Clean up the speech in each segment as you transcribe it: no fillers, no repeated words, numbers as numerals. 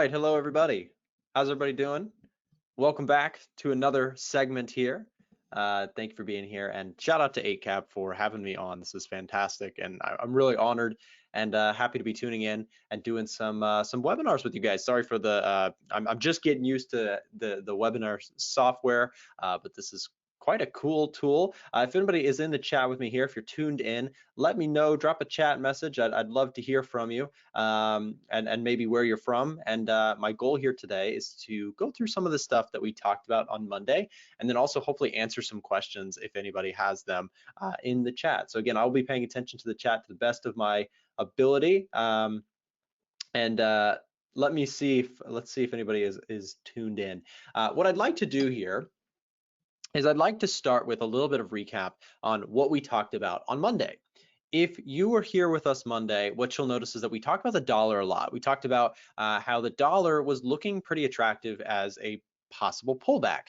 right, hello everybody. How's everybody doing? Welcome back to another segment here. Thank you for being here, and shout out to Eightcap for having me on. This is fantastic, and I'm really honored and happy to be tuning in and doing some webinars with you guys. Sorry for the I'm just getting used to the webinar software, but this is quite a cool tool. If anybody is in the chat with me here, if you're tuned in, let me know. Drop a chat message. I'd love to hear from you, and maybe where you're from. And my goal here today is to go through some of the stuff that we talked about on Monday, and then also hopefully answer some questions if anybody has them in the chat. So again, I'll be paying attention to the chat to the best of my ability. And let's see if anybody is tuned in. What I'd like to do here is I'd like to start with a little bit of recap on what we talked about on Monday. If you were here with us Monday, what you'll notice is that we talked about the dollar a lot. We talked about how the dollar was looking pretty attractive as a possible pullback.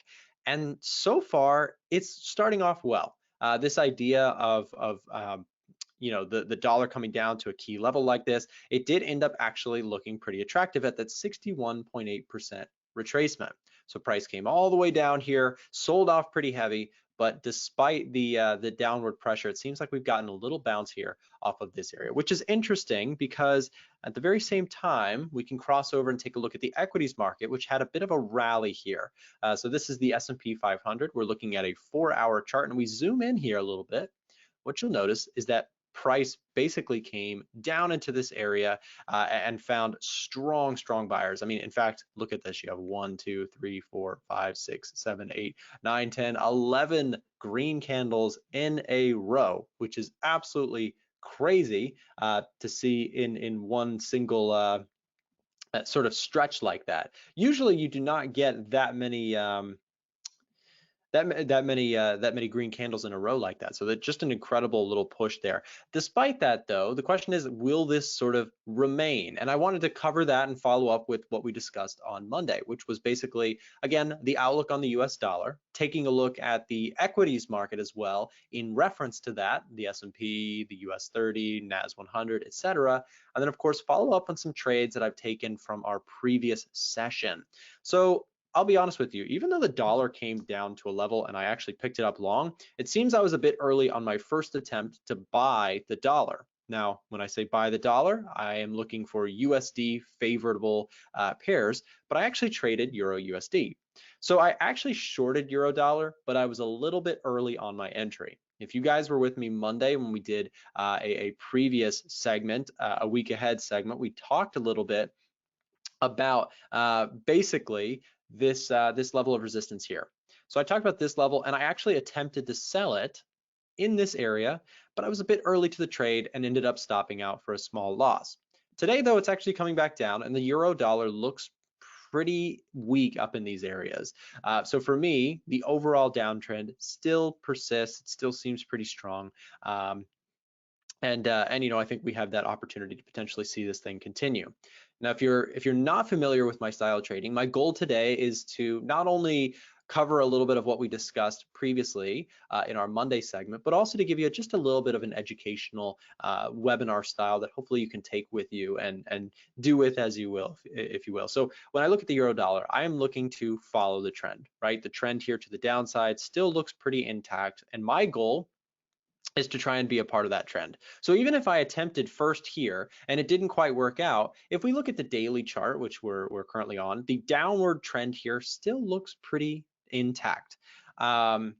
And so far, it's starting off well. This idea of the dollar coming down to a key level like this, it did end up actually looking pretty attractive at that 61.8% retracement. So price came all the way down here, sold off pretty heavy, but despite the downward pressure, it seems like we've gotten a little bounce here off of this area, which is interesting because at the very same time, we can cross over and take a look at the equities market, which had a bit of a rally here. So this is the S&P 500. We're looking at a 4-hour chart, and we zoom in here a little bit. What you'll notice is that price basically came down into this area and found strong buyers. I mean, in fact, look at this. You have 1, 2, 3, 4, 5, 6, 7, 8, 9, 10, 11 green candles in a row, which is absolutely crazy to see in one single sort of stretch like that. Usually you do not get that many that many green candles in a row like that. So that's just an incredible little push there. Despite that, though, the question is, will this sort of remain? And I wanted to cover that and follow up with what we discussed on Monday, which was basically, again, the outlook on the US dollar, taking a look at the equities market as well in reference to that, the S&P, the US 30, NAS 100, etc. And then, of course, follow up on some trades that I've taken from our previous session. So I'll be honest with you, even though the dollar came down to a level and I actually picked it up long, it seems I was a bit early on my first attempt to buy the dollar. Now, when I say buy the dollar, I am looking for USD favorable pairs, but I actually traded Euro USD. So I actually shorted Euro dollar, but I was a little bit early on my entry. If you guys were with me Monday when we did a previous segment, a week ahead segment, we talked a little bit about basically this level of resistance here. So I talked about this level, and I actually attempted to sell it in this area, but I was a bit early to the trade and ended up stopping out for a small loss. Today, though, it's actually coming back down, and the euro dollar looks pretty weak up in these areas. So for me, the overall downtrend still persists. It still seems pretty strong. And I think we have that opportunity to potentially see this thing continue. Now, if you're not familiar with my style of trading, my goal today is to not only cover a little bit of what we discussed previously in our Monday segment, but also to give you just a little bit of an educational webinar style that hopefully you can take with you and do with as you will, if you will. So when I look at the euro dollar, I am looking to follow the trend, right? The trend here to the downside still looks pretty intact, and my goal is to try and be a part of that trend. So even if I attempted first here and it didn't quite work out, if we look at the daily chart, which we're currently on, the downward trend here still looks pretty intact. And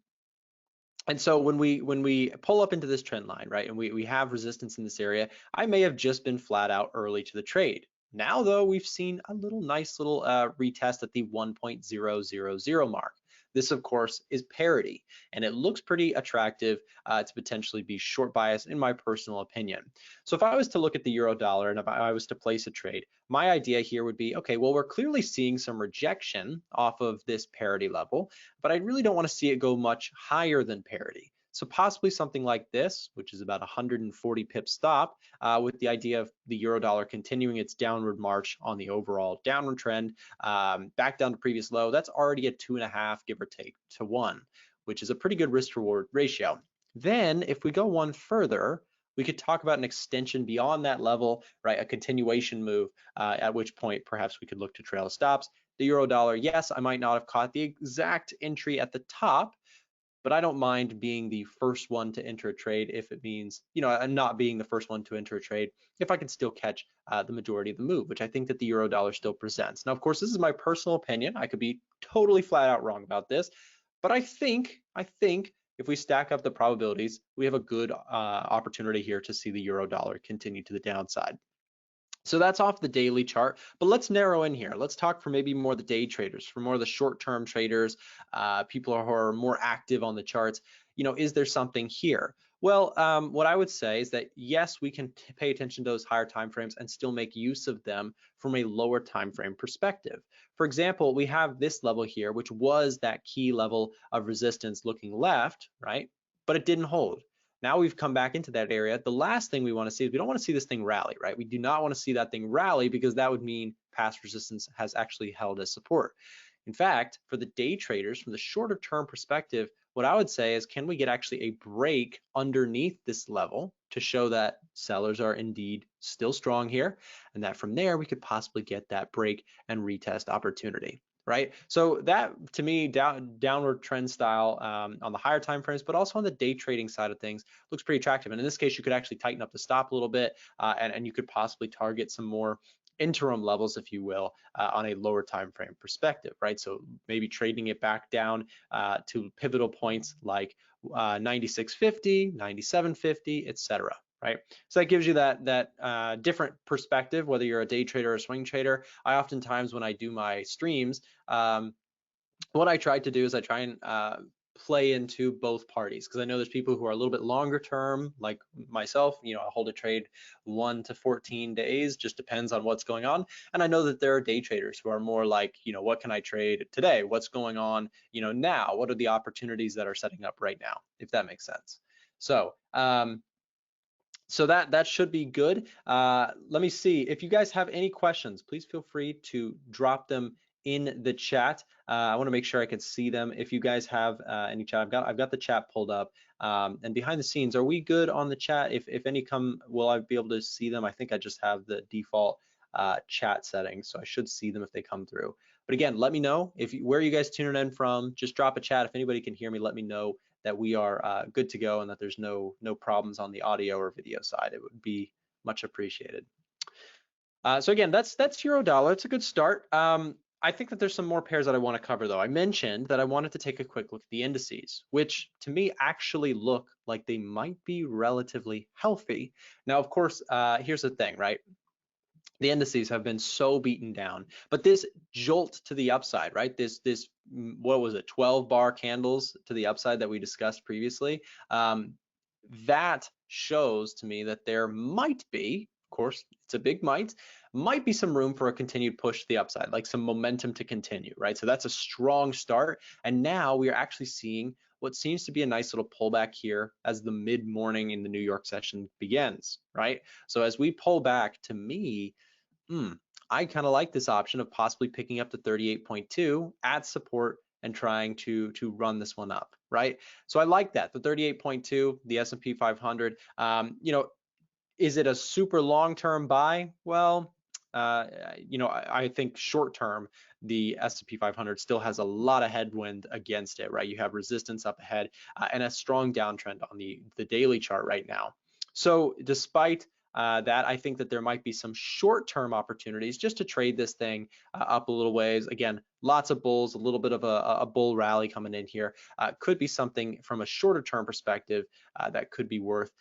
so when we pull up into this trend line, right, and we have resistance in this area, I may have just been flat out early to the trade. Now, though, we've seen a nice little retest at the 1.000 mark. This, of course, is parity, and it looks pretty attractive to potentially be short bias in my personal opinion. So if I was to look at the euro dollar and if I was to place a trade, my idea here would be, okay, well, we're clearly seeing some rejection off of this parity level, but I really don't want to see it go much higher than parity. So possibly something like this, which is about 140 pip stop, with the idea of the euro dollar continuing its downward march on the overall downward trend, back down to previous low. That's already a 2.5, give or take, to 1, which is a pretty good risk reward ratio. Then if we go one further, we could talk about an extension beyond that level, right? A continuation move, at which point perhaps we could look to trail stops. The euro dollar, yes, I might not have caught the exact entry at the top, but I don't mind being the first one to enter a trade if it means, and not being the first one to enter a trade if I can still catch the majority of the move, which I think that the euro dollar still presents. Now, of course, this is my personal opinion. I could be totally flat out wrong about this, but I think if we stack up the probabilities, we have a good opportunity here to see the euro dollar continue to the downside. So that's off the daily chart, but let's narrow in here. Let's talk for maybe more the day traders, for more of the short-term traders, people who are more active on the charts. Is there something here? Well, what I would say is that yes, we can pay attention to those higher time frames and still make use of them from a lower time frame perspective. For example, we have this level here, which was that key level of resistance looking left, right? But it didn't hold. Now we've come back into that area. The last thing we want to see is we don't want to see this thing rally, right? We do not want to see that thing rally because that would mean past resistance has actually held as support. In fact, for the day traders, from the shorter term perspective, what I would say is, can we get actually a break underneath this level to show that sellers are indeed still strong here, and that from there we could possibly get that break and retest opportunity. Right, so that to me, downward trend style on the higher time frames, but also on the day trading side of things, looks pretty attractive. And in this case, you could actually tighten up the stop a little bit, and you could possibly target some more interim levels, if you will, on a lower time frame perspective, right? So maybe trading it back down to pivotal points like 96.50, 97.50, etc. Right, so that gives you that different perspective, whether you're a day trader or a swing trader. I oftentimes, when I do my streams, what I try to do is I try and play into both parties, because I know there's people who are a little bit longer term, like myself. I hold a trade 1 to 14 days, just depends on what's going on. And I know that there are day traders who are more like, what can I trade today? What's going on, now? What are the opportunities that are setting up right now, if that makes sense? So that should be good. Let me see if you guys have any questions. Please feel free to drop them in the chat. I want to make sure I can see them. If you guys have any chat, I've got the chat pulled up. And behind the scenes, are we good on the chat? If any come, will I be able to see them? I think I just have the default chat settings, so I should see them if they come through. But again, let me know where you guys tuning in from. Just drop a chat. If anybody can hear me, let me know that we are good to go and that there's no problems on the audio or video side. It would be much appreciated. So again, that's euro dollar. It's a good start. I think that there's some more pairs that I want to cover, though. I mentioned that I wanted to take a quick look at the indices, which to me actually look like they might be relatively healthy. Now, of course, here's the thing, right? The indices have been so beaten down, but this jolt to the upside, right? This what was it, 12 bar candles to the upside that we discussed previously, that shows to me that there might be, of course, it's a big might be some room for a continued push to the upside, like some momentum to continue, right? So that's a strong start. And now we are actually seeing what seems to be a nice little pullback here as the mid-morning in the New York session begins, right? So as we pull back, to me, I kind of like this option of possibly picking up to 38.2 at support and trying to run this one up, right? So I like that, the 38.2, the S&P 500. Is it a super long-term buy? Well, I think short-term, the S&P 500 still has a lot of headwind against it, right? You have resistance up ahead and a strong downtrend on the daily chart right now. So despite that, I think that there might be some short-term opportunities just to trade this thing up a little ways. Again, lots of bulls, a little bit of a bull rally coming in here. Could be something from a shorter-term perspective that could be worth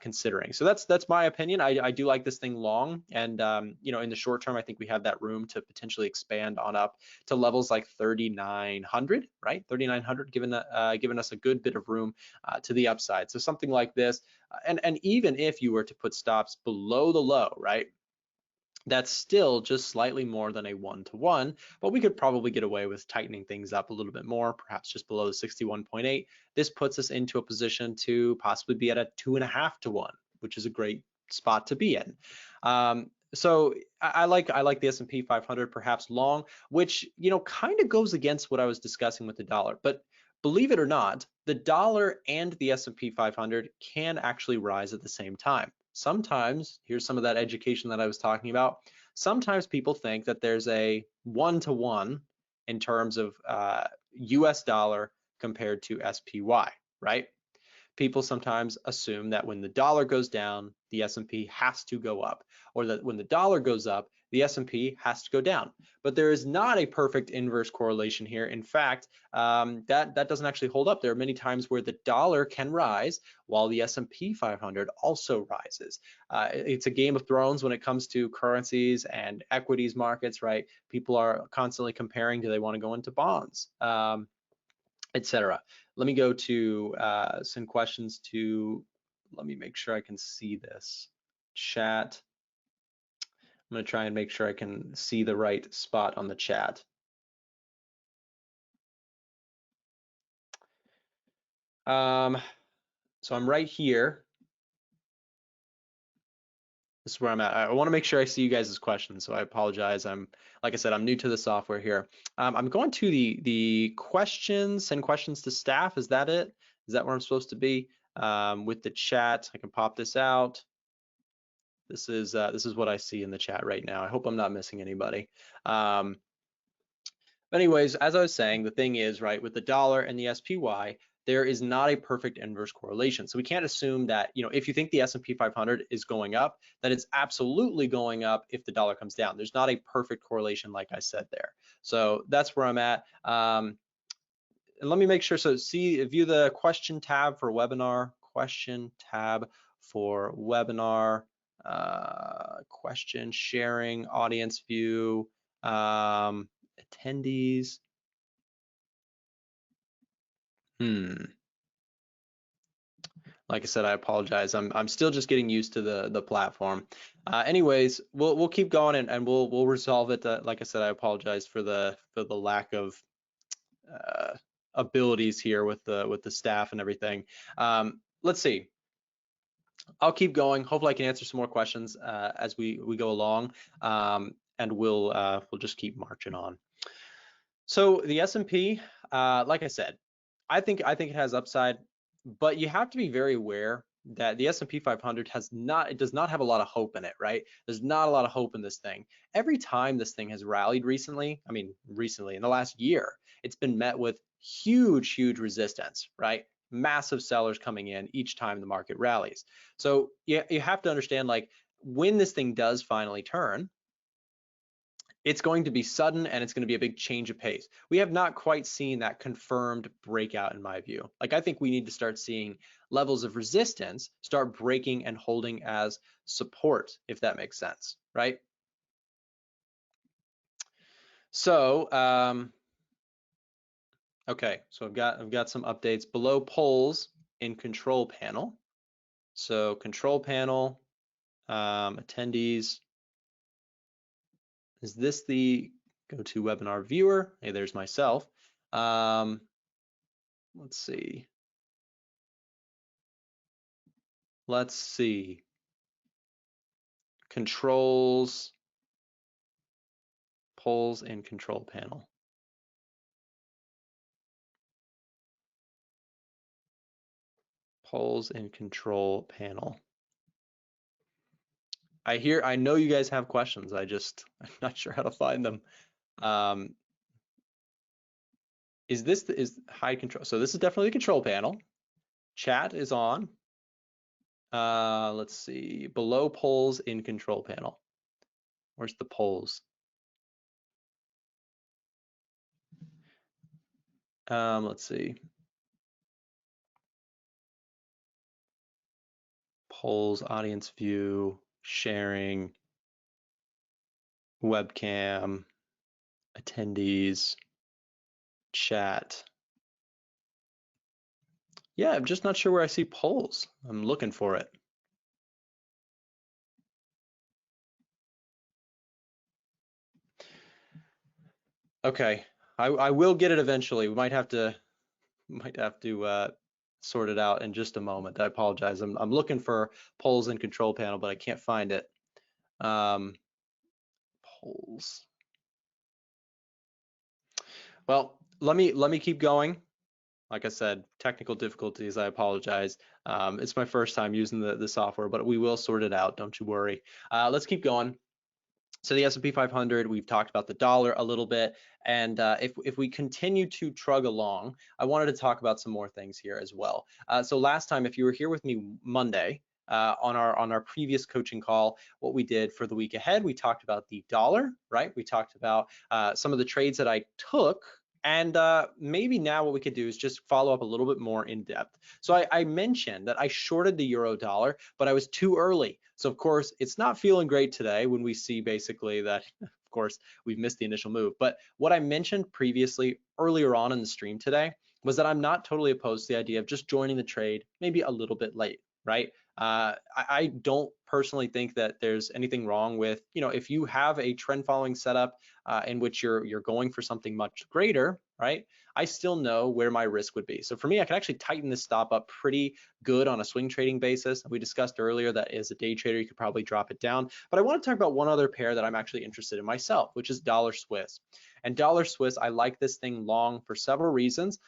considering. So that's my opinion. I do like this thing long, and in the short term, I think we have that room to potentially expand on up to levels like 3,900, right? 3,900, giving us a good bit of room to the upside. So something like this, and even if you were to put stops below the low, right? That's still just slightly more than a 1-to-1, but we could probably get away with tightening things up a little bit more, perhaps just below the 61.8. This puts us into a position to possibly be at a 2.5-to-1, which is a great spot to be in. So I like the S&P 500 perhaps long, which kind of goes against what I was discussing with the dollar. But believe it or not, the dollar and the S&P 500 can actually rise at the same time. Sometimes, here's some of that education that I was talking about. Sometimes people think that there's a one-to-one in terms of US dollar compared to SPY, right? People sometimes assume that when the dollar goes down, the S&P has to go up, or that when the dollar goes up, the S&P has to go down. But there is not a perfect inverse correlation here. In fact, that doesn't actually hold up. There are many times where the dollar can rise while the S&P 500 also rises. It's a Game of Thrones when it comes to currencies and equities markets, right? People are constantly comparing, do they want to go into bonds, etc. Let me go to some questions to, let me make sure I can see this chat. I'm going to try and make sure I can see the right spot on the chat. So I'm right here. This is where I'm at. I want to make sure I see you guys' questions, so I apologize. Like I said, I'm new to the software here. I'm going to the questions, send questions to staff. Is that it? Is that where I'm supposed to be? With the chat, I can pop this out. This is what I see in the chat right now. I hope I'm not missing anybody. But anyways, as I was saying, the thing is, right, with the dollar and the SPY, there is not a perfect inverse correlation. So we can't assume that, if you think the S&P 500 is going up, that it's absolutely going up if the dollar comes down. There's not a perfect correlation, like I said there. So that's where I'm at. And let me make sure, so view the question tab for webinar, question tab for webinar, question sharing, audience view, attendees. Like I said, I apologize. I'm still just getting used to the platform. Anyways, we'll keep going and we'll resolve it. Like I said, I apologize for the lack of abilities here with the staff and everything. Let's see. I'll keep going. Hopefully, I can answer some more questions as we go along, and we'll just keep marching on. So the S&P, like I said, I think it has upside, but you have to be very aware that the S&P 500 does not have a lot of hope in it, right? There's not a lot of hope in this thing. Every time this thing has rallied recently, recently in the last year, it's been met with huge resistance, right? Massive sellers coming in each time the market rallies. So you have to understand, like, when this thing does finally turn, it's going to be sudden and it's going to be a big change of pace. We have not quite seen that confirmed breakout, in my view. Like, I think we need to start seeing levels of resistance start breaking and holding as support, if that makes sense, right? So, okay, so I've got some updates below polls in control panel. So control panel, attendees. Is this the go to webinar viewer? Hey, there's myself. Let's see. Controls, polls and control panel. Polls and control panel. I know you guys have questions. I'm not sure how to find them. Is hide control? So this is definitely the control panel. Chat is on. Let's see, below polls in control panel. Where's the polls? Let's see. Polls, audience view, sharing, webcam, attendees, chat. Yeah, I'm just not sure where I see polls. I'm looking for it. Okay, I will get it eventually. We might have to sort it out in just a moment. I apologize. I'm looking for polls and control panel, but I can't find it. Polls. Well, let me keep going. Like I said, technical difficulties, I apologize. It's my first time using the software, but we will sort it out, don't you worry. Let's keep going. So the S&P 500, we've talked about the dollar a little bit, and if we continue to trug along, I wanted to talk about some more things here as well. So last time, if you were here with me Monday on our previous coaching call, what we did for the week ahead, we talked about the dollar, right? We talked about some of the trades that I took. And maybe now what we could do is just follow up a little bit more in depth. So I mentioned that I shorted the euro dollar, but I was too early. So of course, it's not feeling great today when we see basically that, of course, we've missed the initial move. But what I mentioned previously earlier on in the stream today was that I'm not totally opposed to the idea of just joining the trade maybe a little bit late, right? I don't personally think that there's anything wrong with, if you have a trend following setup in which you're going for something much greater, right? I still know where my risk would be. So for me, I can actually tighten this stop up pretty good on a swing trading basis. We discussed earlier that as a day trader, you could probably drop it down. But I want to talk about one other pair that I'm actually interested in myself, which is dollar Swiss. And dollar Swiss, I like this thing long for several reasons.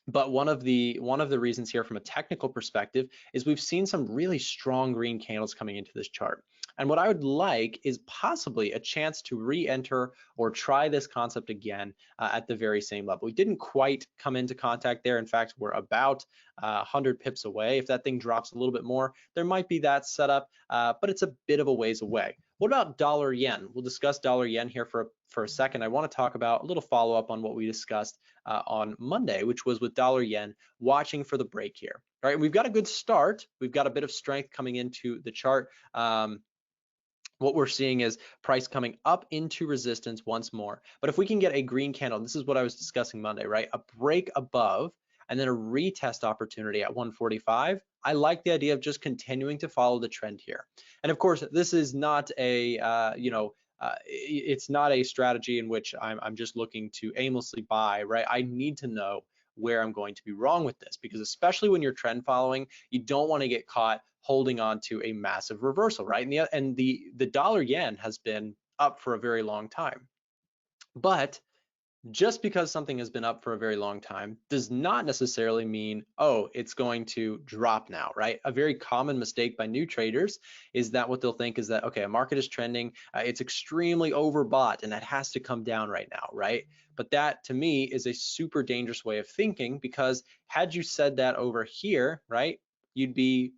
But one of the reasons here from a technical perspective is we've seen some really strong green candles coming into this chart. And what I would like is possibly a chance to re-enter or try this concept again at the very same level. We didn't quite come into contact there. In fact, we're about 100 pips away. If that thing drops a little bit more, there might be that setup, but it's a bit of a ways away. What about dollar yen? We'll discuss dollar yen here for a second. I want to talk about a little follow-up on what we discussed on Monday, which was with dollar yen, watching for the break here. All right, we've got a good start. We've got a bit of strength coming into the chart. What we're seeing is price coming up into resistance once more. But if we can get a green candle, this is what I was discussing Monday, right? A break above and then a retest opportunity at 145. I like the idea of just continuing to follow the trend here. And of course, this is not a, it's not a strategy in which I'm just looking to aimlessly buy, right? I need to know where I'm going to be wrong with this, because especially when you're trend following, you don't want to get caught holding on to a massive reversal, right? And the dollar yen has been up for a very long time. But just because something has been up for a very long time does not necessarily mean, oh, it's going to drop now, right? A very common mistake by new traders is that what they'll think is that, okay, a market is trending, it's extremely overbought and that has to come down right now, right? But that to me is a super dangerous way of thinking, because had you said that over here, right, you'd be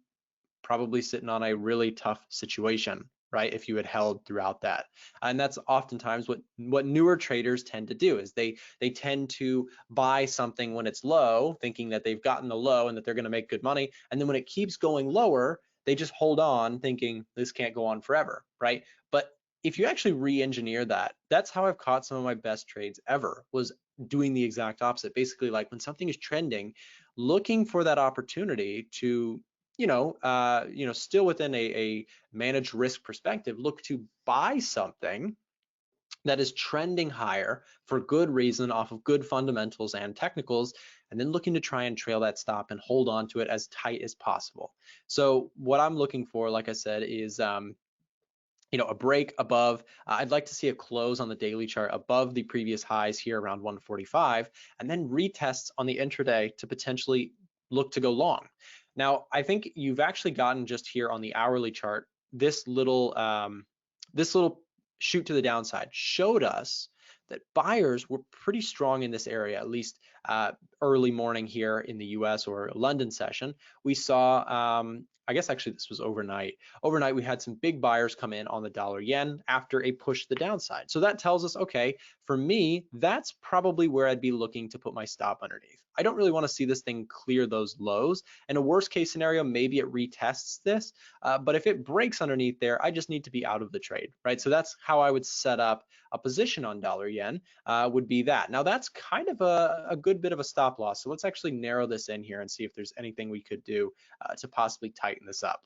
probably sitting on a really tough situation, right, if you had held throughout that. And that's oftentimes what newer traders tend to do, is they tend to buy something when it's low, thinking that they've gotten the low and that they're going to make good money, and then when it keeps going lower, they just hold on thinking this can't go on forever, right? But if you actually re-engineer that, that's how I've caught some of my best trades ever, was doing the exact opposite. Basically, like when something is trending, looking for that opportunity to still within a managed risk perspective, look to buy something that is trending higher for good reason, off of good fundamentals and technicals, and then looking to try and trail that stop and hold on to it as tight as possible. So what I'm looking for, like I said, is a break above. I'd like to see a close on the daily chart above the previous highs here around 145, and then retests on the intraday to potentially look to go long. Now, I think you've actually gotten just here on the hourly chart, this little shoot to the downside showed us that buyers were pretty strong in this area, at least early morning here in the US or London session. We saw, I guess actually this was overnight. Overnight, we had some big buyers come in on the dollar yen after a push to the downside. So that tells us, okay, for me, that's probably where I'd be looking to put my stop underneath. I don't really want to see this thing clear those lows. In a worst case scenario, maybe it retests this, but if it breaks underneath there, I just need to be out of the trade, right? So that's how I would set up a position on dollar yen, would be that. Now that's kind of a good bit of a stop loss. So let's actually narrow this in here and see if there's anything we could do to possibly tighten this up.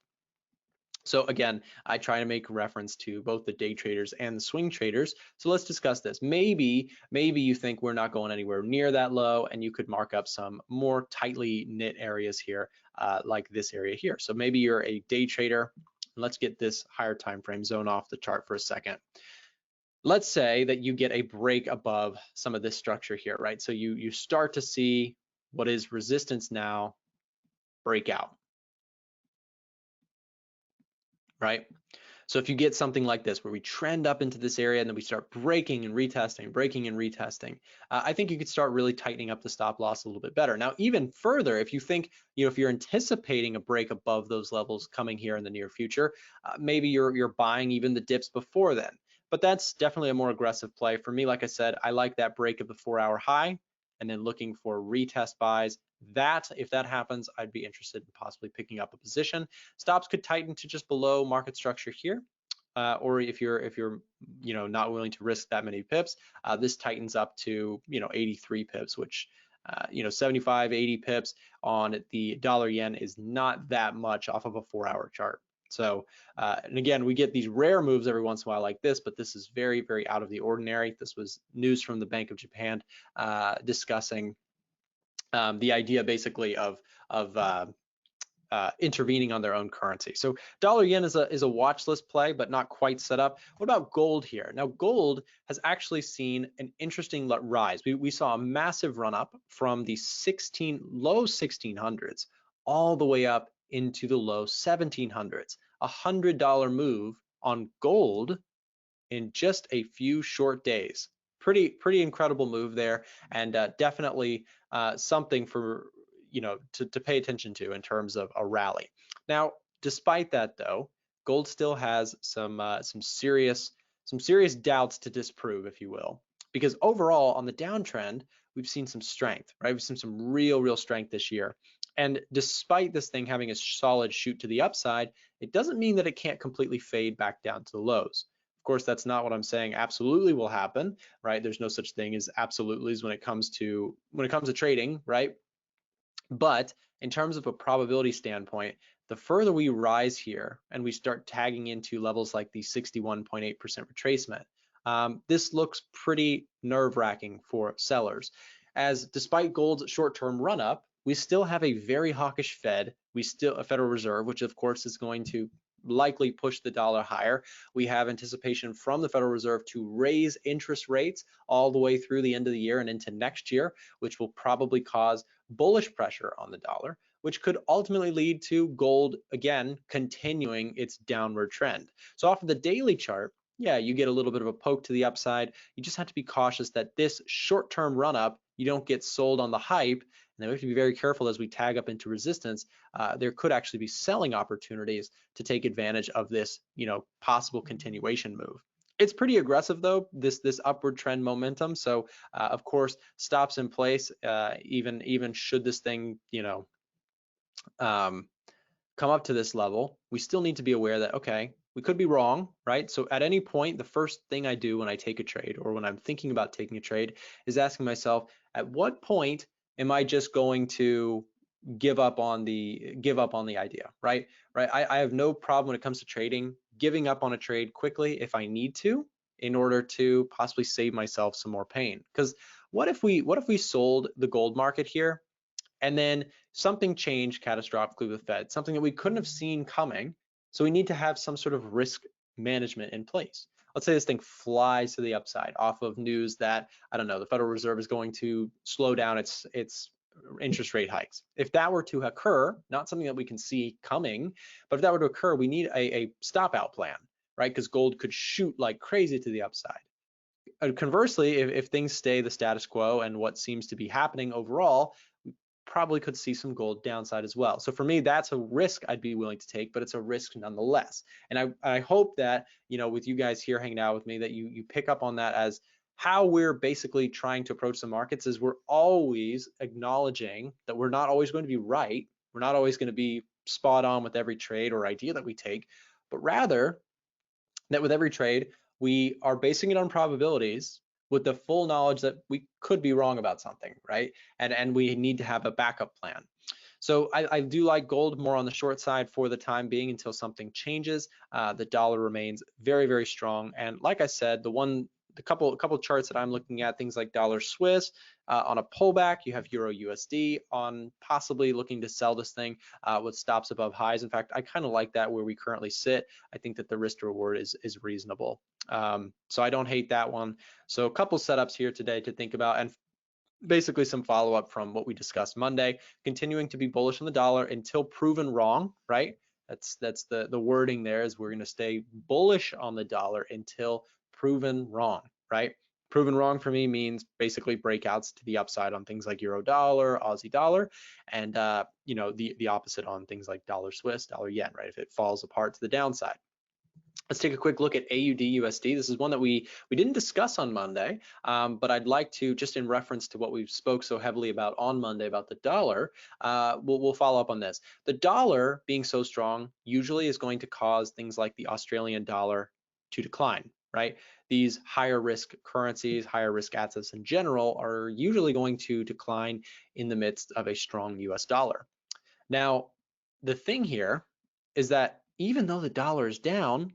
So again, I try to make reference to both the day traders and the swing traders. So let's discuss this. Maybe you think we're not going anywhere near that low, and you could mark up some more tightly knit areas here, like this area here. So maybe you're a day trader. Let's get this higher time frame zone off the chart for a second. let's say that you get a break above some of this structure here, right? So you start to see what is resistance now break out, right? So if you get something like this, where we trend up into this area and then we start breaking and retesting, I think you could start really tightening up the stop loss a little bit better. Now, even further, if you think, if you're anticipating a break above those levels coming here in the near future, maybe you're buying even the dips before then. But that's definitely a more aggressive play. For me, like I said, I like that break of the 4-hour high and then looking for retest buys. That, if that happens, I'd be interested in possibly picking up a position. Stops could tighten to just below market structure here. Or if you're not willing to risk that many pips, this tightens up to 83 pips, which 75, 80 pips on the dollar yen is not that much off of a 4-hour chart. So, and again, we get these rare moves every once in a while like this, but this is very, very out of the ordinary. This was news from the Bank of Japan discussing the idea basically of intervening on their own currency. So dollar yen is a watch list play, but not quite set up. What about gold here? Now gold has actually seen an interesting rise. We saw a massive run up from the low 1600s all the way up into the low 1700s. $100 move on gold in just a few short days. Pretty incredible move there, and definitely something for to pay attention to in terms of a rally. Now, despite that though, gold still has some serious doubts to disprove, if you will, because overall on the downtrend we've seen some strength, right? We've seen some real strength this year, and despite this thing having a solid shoot to the upside, it doesn't mean that it can't completely fade back down to the lows. Of course, that's not what I'm saying absolutely will happen, right? There's no such thing as absolutely's when it comes to trading, right? But in terms of a probability standpoint, the further we rise here and we start tagging into levels like the 61.8% retracement, this looks pretty nerve-wracking for sellers, as despite gold's short-term run-up, we still have a very hawkish Fed. A Federal Reserve, which of course is going to likely push the dollar higher. We have anticipation from the Federal Reserve to raise interest rates all the way through the end of the year and into next year, which will probably cause bullish pressure on the dollar, which could ultimately lead to gold again continuing its downward trend. So off of the daily chart, yeah, you get a little bit of a poke to the upside. You just have to be cautious that this short-term run-up, you don't get sold on the hype. And we have to be very careful as we tag up into resistance. There could actually be selling opportunities to take advantage of this, possible continuation move. It's pretty aggressive though, this upward trend momentum. So of course, stops in place, even should this thing, come up to this level, we still need to be aware that, okay, we could be wrong, right? So at any point, the first thing I do when I take a trade or when I'm thinking about taking a trade is asking myself, at what point am I just going to give up on the idea, right? I have no problem when it comes to trading, giving up on a trade quickly if I need to, in order to possibly save myself some more pain. Because what if we sold the gold market here and then something changed catastrophically with Fed, something that we couldn't have seen coming? So we need to have some sort of risk management in place. Let's say this thing flies to the upside off of news that, I don't know, the Federal Reserve is going to slow down its interest rate hikes. If that were to occur, not something that we can see coming, but if that were to occur, we need a stop out plan, right? Because gold could shoot like crazy to the upside. Conversely, if things stay the status quo and what seems to be happening overall, we probably could see some gold downside as well. So for me, that's a risk I'd be willing to take, but it's a risk nonetheless. And I hope that, with you guys here hanging out with me, that you pick up on that as how we're basically trying to approach the markets. Is we're always acknowledging that we're not always going to be right. We're not always going to be spot on with every trade or idea that we take, but rather that with every trade, we are basing it on probabilities with the full knowledge that we could be wrong about something, right? And we need to have a backup plan. So I do like gold more on the short side for the time being until something changes. The dollar remains very strong. And like I said, the one the couple charts that I'm looking at, things like dollar Swiss on a pullback, you have euro USD on possibly looking to sell this thing with stops above highs. In fact, I kind of like that where we currently sit. I think that the risk to reward is reasonable. So I don't hate that one. So a couple setups here today to think about, and basically some follow-up from what we discussed Monday, continuing to be bullish on the dollar until proven wrong, right? That's the wording there, is we're going to stay bullish on the dollar until proven wrong, right? Proven wrong for me means basically breakouts to the upside on things like euro dollar, Aussie dollar, and you know, the opposite on things like dollar Swiss, dollar yen, right? If it falls apart to the downside. Let's take a quick look at AUDUSD. This is one that we didn't discuss on Monday, but I'd like to, just in reference to what we spoke so heavily about on Monday about the dollar, we'll follow up on this. The dollar being so strong usually is going to cause things like the Australian dollar to decline, right? These higher risk currencies, higher risk assets in general are usually going to decline in the midst of a strong US dollar. Now, the thing here is that even though the dollar is down,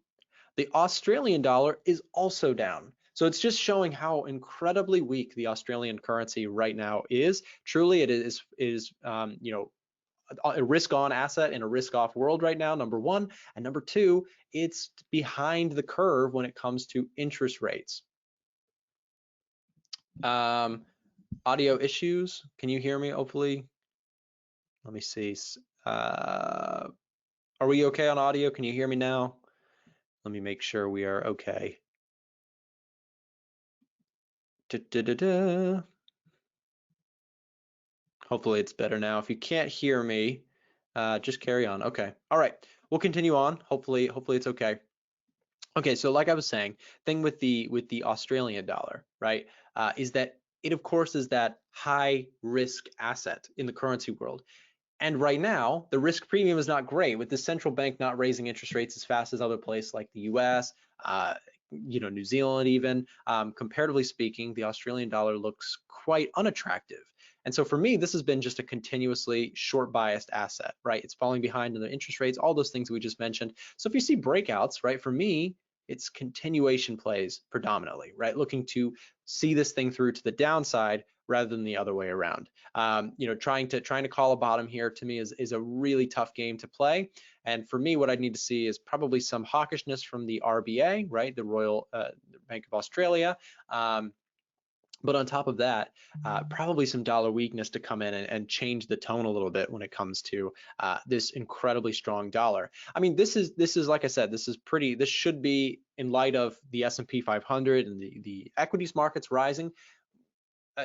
the Australian dollar is also down. So it's just showing how incredibly weak the Australian currency right now is. Truly, it is you know, a risk-on asset in a risk-off world right now, number one. And number two, it's behind the curve when it comes to interest rates. Audio issues. Can you hear me? Hopefully. Let me see. Are we okay on audio? Can you hear me now? Let me make sure we are okay. Hopefully it's better now. If you can't hear me, just carry on. Okay. All right. We'll continue on. Hopefully it's okay. Okay. So like I was saying, thing with the Australian dollar, right, is that it of course is that high risk asset in the currency world. And right now, the risk premium is not great, with the central bank not raising interest rates as fast as other places like the US, you know, New Zealand even. Comparatively speaking, the Australian dollar looks quite unattractive. And so for me, this has been just a continuously short biased asset, right? It's falling behind in the interest rates, all those things we just mentioned. So if you see breakouts, right, for me, it's continuation plays predominantly, right? Looking to see this thing through to the downside rather than the other way around. You know, trying to call a bottom here to me is a really tough game to play. And for me, what I'd need to see is probably some hawkishness from the RBA, right, the Royal Bank of Australia. But on top of that, probably some dollar weakness to come in and change the tone a little bit when it comes to this incredibly strong dollar. I mean, this is like I said, this should be, in light of the S&P 500 and the equities markets rising,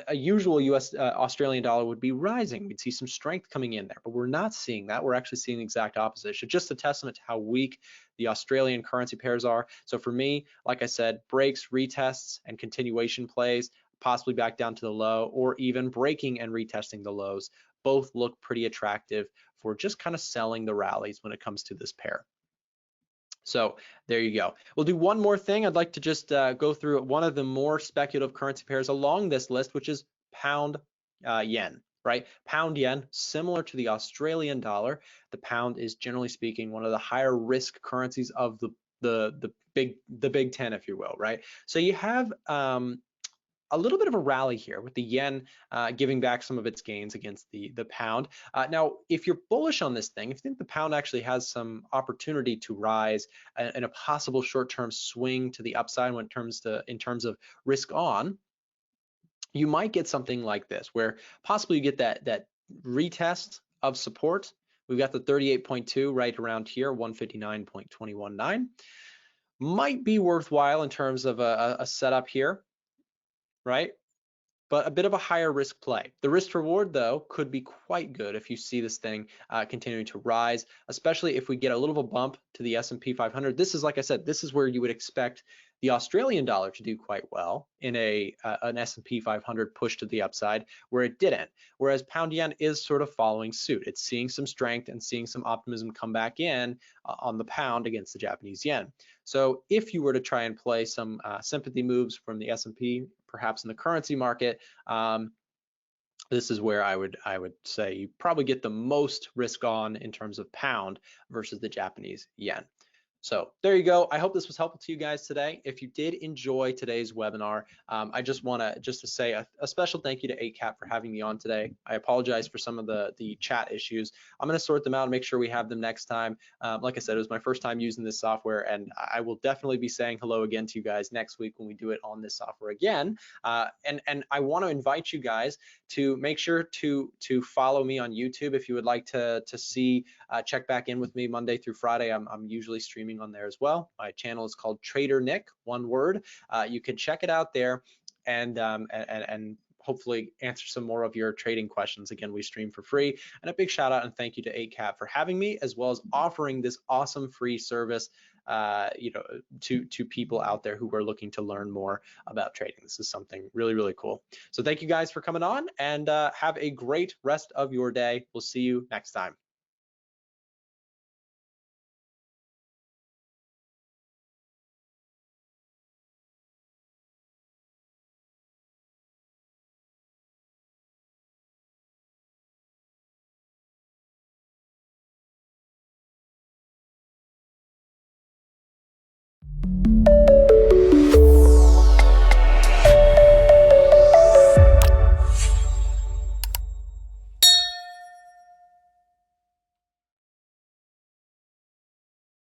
a usual US Australian dollar would be rising. We'd see some strength coming in there, but we're not seeing that. We're actually seeing the exact opposite. So just a testament to how weak the Australian currency pairs are. So for me, like I said, breaks, retests, and continuation plays, possibly back down to the low, or even breaking and retesting the lows, both look pretty attractive for just kind of selling the rallies when it comes to this pair. So there you go. We'll do one more thing. I'd like to just go through one of the more speculative currency pairs along this list, which is pound yen, right? Pound yen, similar to the Australian dollar. The pound is, generally speaking, one of the higher risk currencies of the big 10, if you will, right? So you have a little bit of a rally here with the yen giving back some of its gains against the pound. Now, if you're bullish on this thing, if you think the pound actually has some opportunity to rise in a possible short-term swing to the upside in terms of risk on, you might get something like this, where possibly you get that retest of support. We've got the 38.2 right around here, 159.219. Might be worthwhile in terms of a setup here, right? But a bit of a higher risk play. The risk to reward, though, could be quite good if you see this thing continuing to rise, especially if we get a little of a bump to the S&P 500. This is, like I said, this is where you would expect the Australian dollar to do quite well in an S&P 500 push to the upside, where it didn't. Whereas pound yen is sort of following suit. It's seeing some strength and seeing some optimism come back in on the pound against the Japanese yen. So if you were to try and play some sympathy moves from the S&P, perhaps in the currency market, this is where I would say you probably get the most risk on in terms of pound versus the Japanese yen. So there you go. I hope this was helpful to you guys today. If you did enjoy today's webinar, I just want to say a special thank you to Eightcap for having me on today. I apologize for some of the chat issues. I'm going to sort them out and make sure we have them next time. Like I said, it was my first time using this software, and I will definitely be saying hello again to you guys next week when we do it on this software again. And I want to invite you guys to make sure to follow me on YouTube if you would like to see, check back in with me Monday through Friday. I'm usually streaming on there as well. My channel is called Trader Nick, one word. You can check it out there and hopefully answer some more of your trading questions. Again, we stream for free. And a big shout out and thank you to Eightcap for having me, as well as offering this awesome free service to people out there who are looking to learn more about trading. This is something really, really cool. So thank you guys for coming on, and have a great rest of your day. We'll see you next time.